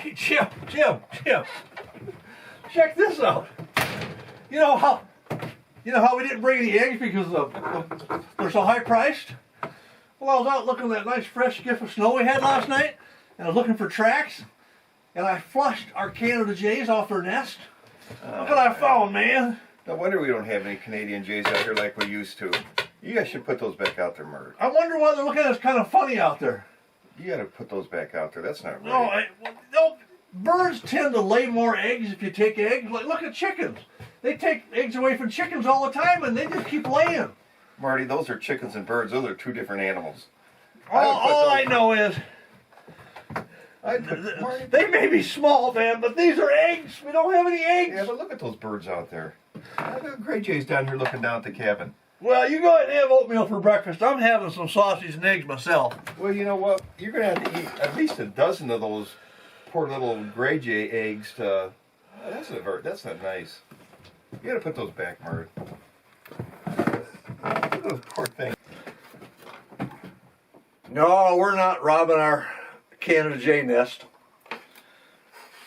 Hey, Jim. Check this out. You know how we didn't bring any eggs because they're so high priced? Well, I was out looking at that nice fresh skiff of snow we had last night, and I was looking for tracks, and I flushed our Canada jays off their nest. Look what I found, man. No wonder we don't have any Canadian jays out here like we used to. You guys should put those back out there, Mert. I wonder why they're looking at us kind of funny out there. You gotta put those back out there. That's not right. No, birds tend to lay more eggs if you take eggs. Like, look at chickens. They take eggs away from chickens all the time, and they just keep laying. Marty, those are chickens and birds. Those are two different animals. All I know is they may be small, man, but these are eggs. We don't have any eggs. Yeah, but look at those birds out there. I got gray jays down here looking down at the cabin. Well, you go ahead and have oatmeal for breakfast. I'm having some sausage and eggs myself. Well, you know what? You're going to have to eat at least a dozen of those poor little gray jay eggs to... That's not nice. You got to put those back, Mert. Look at those poor things. No, we're not robbing our Canada jay nest.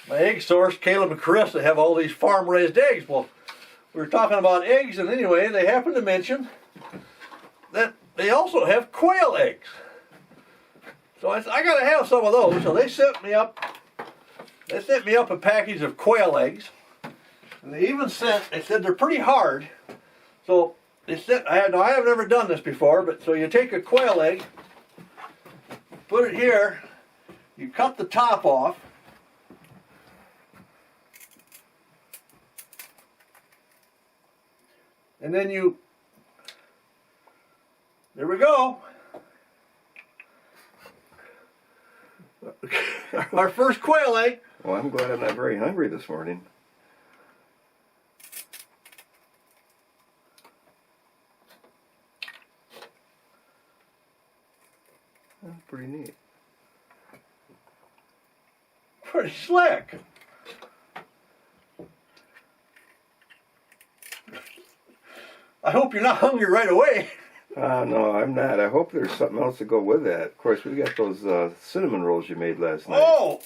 My egg source, Caleb and Carissa, have all these farm-raised eggs. Well, we were talking about eggs, and anyway, they happened to mention that they also have quail eggs. So I got to have some of those. So they sent me up a package of quail eggs, and they said they're pretty hard. So they said I have never done this before, but so you take a quail egg, put it here, you cut the top off. And then there we go. Our first quail egg. Well, I'm glad I'm not very hungry this morning. That's pretty neat. Pretty slick. I hope you're not hungry right away. No, I'm not. I hope there's something else to go with that. Of course, we got those cinnamon rolls you made last night. Oh!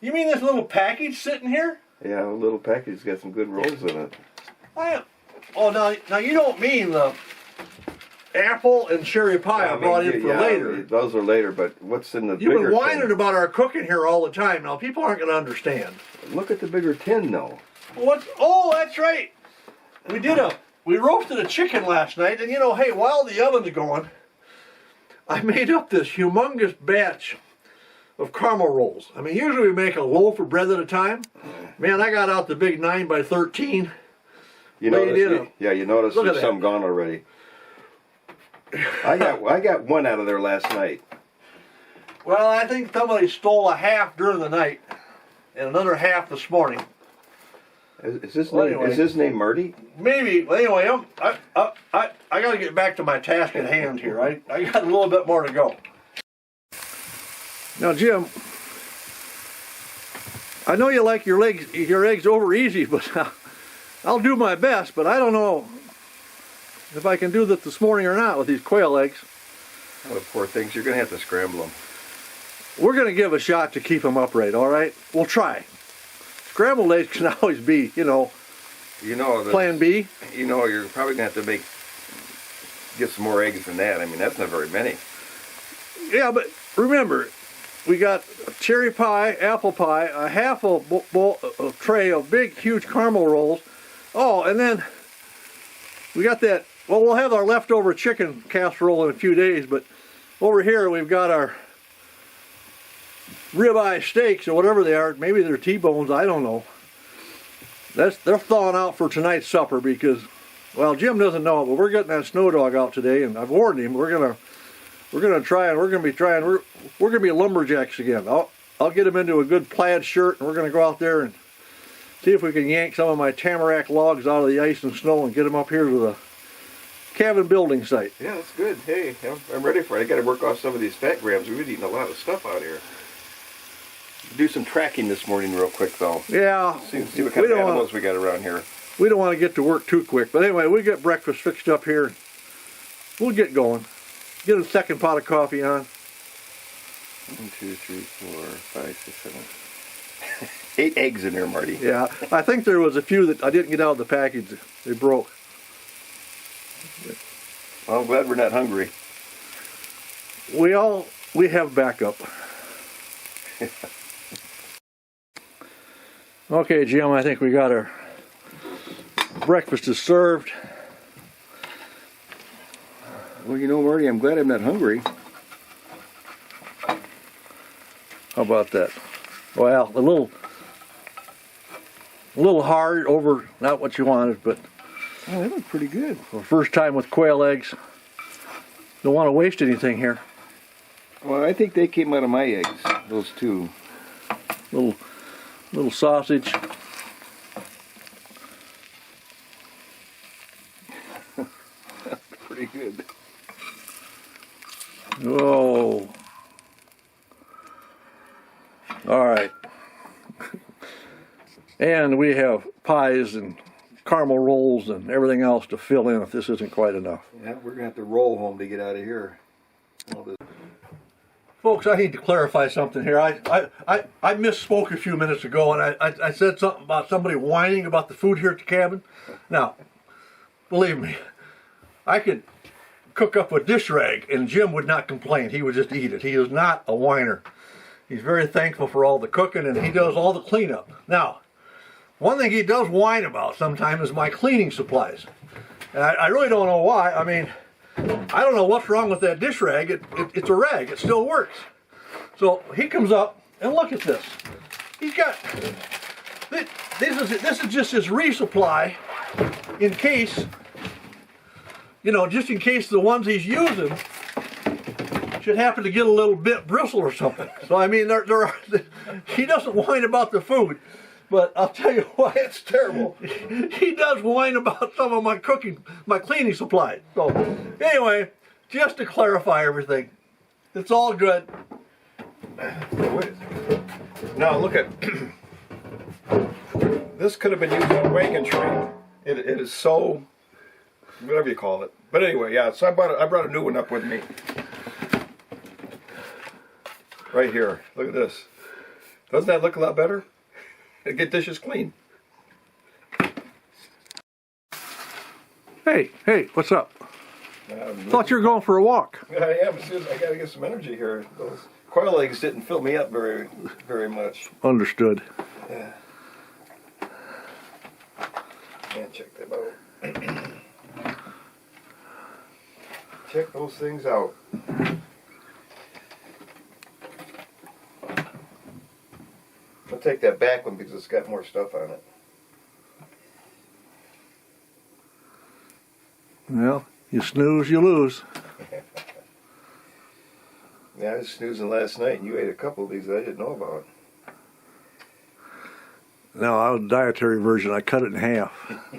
You mean this little package sitting here? Yeah, a little package got some good rolls in it. Now you don't mean the apple and cherry pie I brought in for later. Those are later, but what's in the bigger tin? You've been whining about our cooking here all the time. Now, people aren't going to understand. Look at the bigger tin, though. Oh, that's right. We roasted a chicken last night, and hey, while the oven's going, I made up this humongous batch of caramel rolls. I mean, usually we make a loaf of bread at a time. Man, I got out the big 9x13. You notice there's some gone already. I got one out of there last night. Well, I think somebody stole a half during the night, and another half this morning. Is his name Marty? Maybe. Well, anyway, I got to get back to my task at hand here. I got a little bit more to go. Now, Jim, I know you like your eggs over easy, but I'll do my best. But I don't know if I can do that this morning or not with these quail eggs. Oh, poor things. You're going to have to scramble them. We're going to give a shot to keep them upright, all right? We'll try. Scrambled eggs can always be, plan B. You're probably going to have to get some more eggs than that. I mean, that's not very many. Yeah, but remember, we got cherry pie, apple pie, a half a tray of big, huge caramel rolls. Oh, and then we got that, we'll have our leftover chicken casserole in a few days, but over here we've got our ribeye steaks or whatever they are. Maybe they're T-bones, I don't know. They're thawing out for tonight's supper because, well, Jim doesn't know it, but we're getting that snow dog out today, and I've warned him we're gonna be lumberjacks again. I'll get him into a good plaid shirt, and we're gonna go out there and see if we can yank some of my tamarack logs out of the ice and snow and get them up here to the cabin building site. Yeah, that's good. Hey, I'm ready for it. I got to work off some of these fat grams. We've been eating a lot of stuff out here. Do some tracking this morning real quick, though. Yeah. See what kind of animals we got around here. We don't want to get to work too quick. But anyway, we get breakfast fixed up here. We'll get going. Get a second pot of coffee on. 1, 2, 3, 4, 5, 6, 7. 8 eggs in there, Marty. Yeah, I think there was a few that I didn't get out of the package. They broke. Well, I'm glad we're not hungry. We have backup. Okay, Jim, I think we got our breakfast is served. Well, you know, Marty, I'm glad I'm not hungry. How about that? Well, a little hard over, not what you wanted, but Oh, they look pretty good. for the first time with quail eggs. Don't want to waste anything here. Well, I think they came out of my eggs, those two. Little sausage. Pretty good. Oh. All right. And we have pies and caramel rolls and everything else to fill in if this isn't quite enough. Yeah, we're gonna have to roll home to get out of here. Folks, I need to clarify something here. I misspoke a few minutes ago, and I said something about somebody whining about the food here at the cabin. Now, believe me, I could cook up a dish rag, and Jim would not complain. He would just eat it. He is not a whiner. He's very thankful for all the cooking, and he does all the cleanup. Now, one thing he does whine about sometimes is my cleaning supplies. And I really don't know why. I mean, I don't know what's wrong with that dish rag. It's a rag. It still works. So he comes up and look at this. He's got this is just his resupply in case, you know, just in case the ones he's using should happen to get a little bit bristle or something. So I mean, he doesn't whine about the food. But I'll tell you what, it's terrible. He does whine about some of my cleaning supplies. So anyway, just to clarify everything, it's all good. Now look at this. Could have been used on a wagon train. It is so, whatever you call it. But anyway, yeah. So I brought a new one up with me. Right here. Look at this. Doesn't that look a lot better? Get dishes clean. Hey, what's up? Thought you were going for a walk. I am. I got to get some energy here. Those quail eggs didn't fill me up very, very much. Understood. Yeah. And check them out. Check those things out. I'll take that back one because it's got more stuff on it. Well, you snooze, you lose. Yeah, I was snoozing last night and you ate a couple of these I didn't know about. No, I was a dietary version. I cut it in half.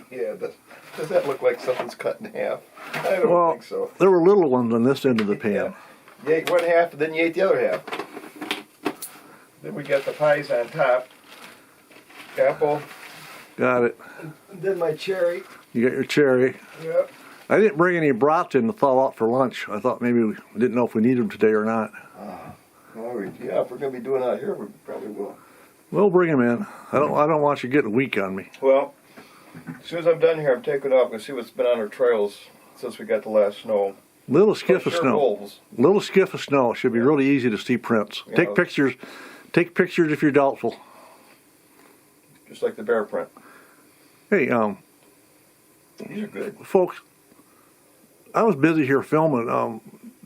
Yeah, does that look like something's cut in half? I don't think so. There were little ones on this end of the pan. Yeah. You ate one half and then you ate the other half. Then we got the pies on top. Apple. Got it. And then my cherry. You got your cherry. Yep. I didn't bring any brats in to thaw out for lunch. I thought maybe we didn't know if we need them today or not. Well, yeah, if we're going to be doing it out here, we probably will. We'll bring them in. I don't want you getting weak on me. Well, as soon as I'm done here, I'm taking off and see what's been on our trails since we got the last snow. Little skiff of snow. Wolves. Little skiff of snow. It should be really easy to see prints. Yeah. Take pictures. Take pictures if you're doubtful. Just like the bear print. Hey, These are good. folks, I was busy here filming.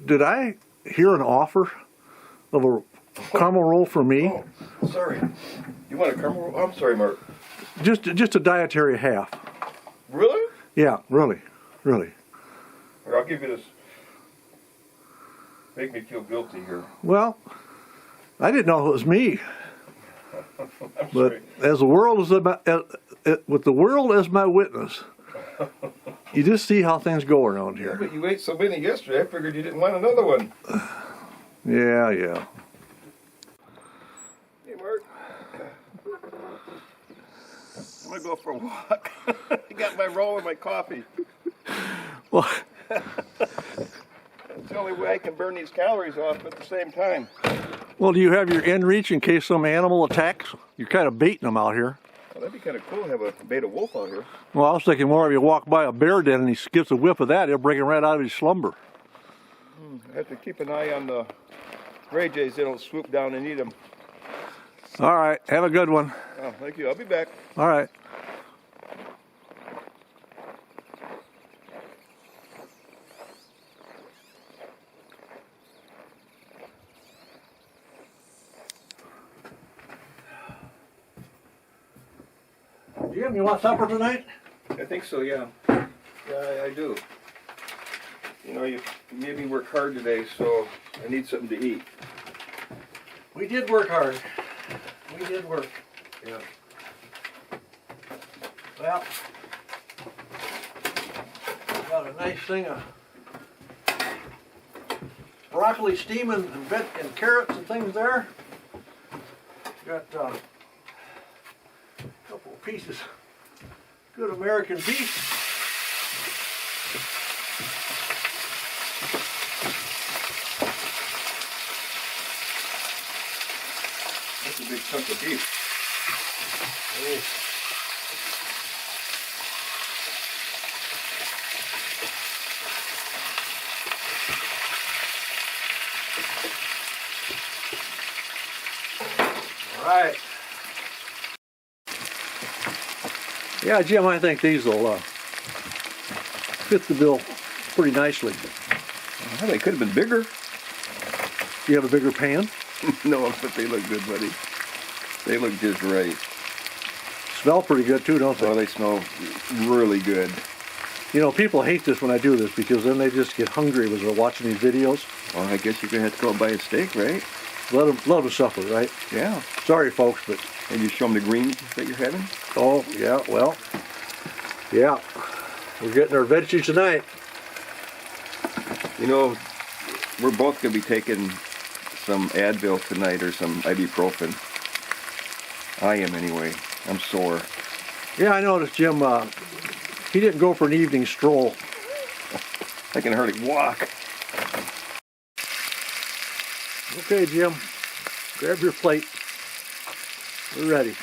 Did I hear an offer of a caramel roll for me? Oh, sorry. You want a caramel roll? I'm sorry, Mark. Just a dietary half. Really? Yeah, really. Here, I'll give you this. Make me feel guilty here. Well, I didn't know it was me. I'm But sorry. as the world is with the world as my witness, you just see how things go around Yeah, here. but you ate so many yesterday, I figured you didn't want another one. Yeah. Hey, Mark. I'm going to go for a walk. I got my roll and my coffee. Well, That's the only way I can burn these calories off at the same time. Well, do you have your end reach in case some animal attacks? You're kind of baiting them out here. Well, that'd be kind of cool to have a beta wolf out here. Well, I was thinking more if you walk by a bear den and he gets a whiff of that, he'll break him right out of his slumber. I have to keep an eye on the gray jays. They don't swoop down and eat them. All right, have a good one. Oh, thank you. I'll be back. All right. Jim, you want supper tonight? I think so, yeah. Yeah, I do. You know, you made me work hard today, so I need something to eat. We did work hard. We did work. Yeah. Well, got a nice thing of broccoli steaming and carrots and things there. Got a couple of pieces, good American beef. That's a big chunk of beef. All right. Yeah, Jim, I think these will fit the bill pretty nicely. Well, they could have been bigger. You have a bigger pan? No, but they look good, buddy. They look just right. Smell pretty good too, don't they? Oh, they smell really good. You know, people hate this when I do this because then they just get hungry as they're watching these videos. Well, I guess you're going to have to go buy a steak, right? Let them suffer, right? Yeah. Sorry, folks, but... And you show them the greens that you're having? Oh, yeah, well, yeah. We're getting our veggies tonight. You know, we're both going to be taking some Advil tonight or some ibuprofen. I am anyway. I'm sore. Yeah, I noticed Jim, he didn't go for an evening stroll. I can hardly walk. Okay, Jim, grab your plate. We're ready.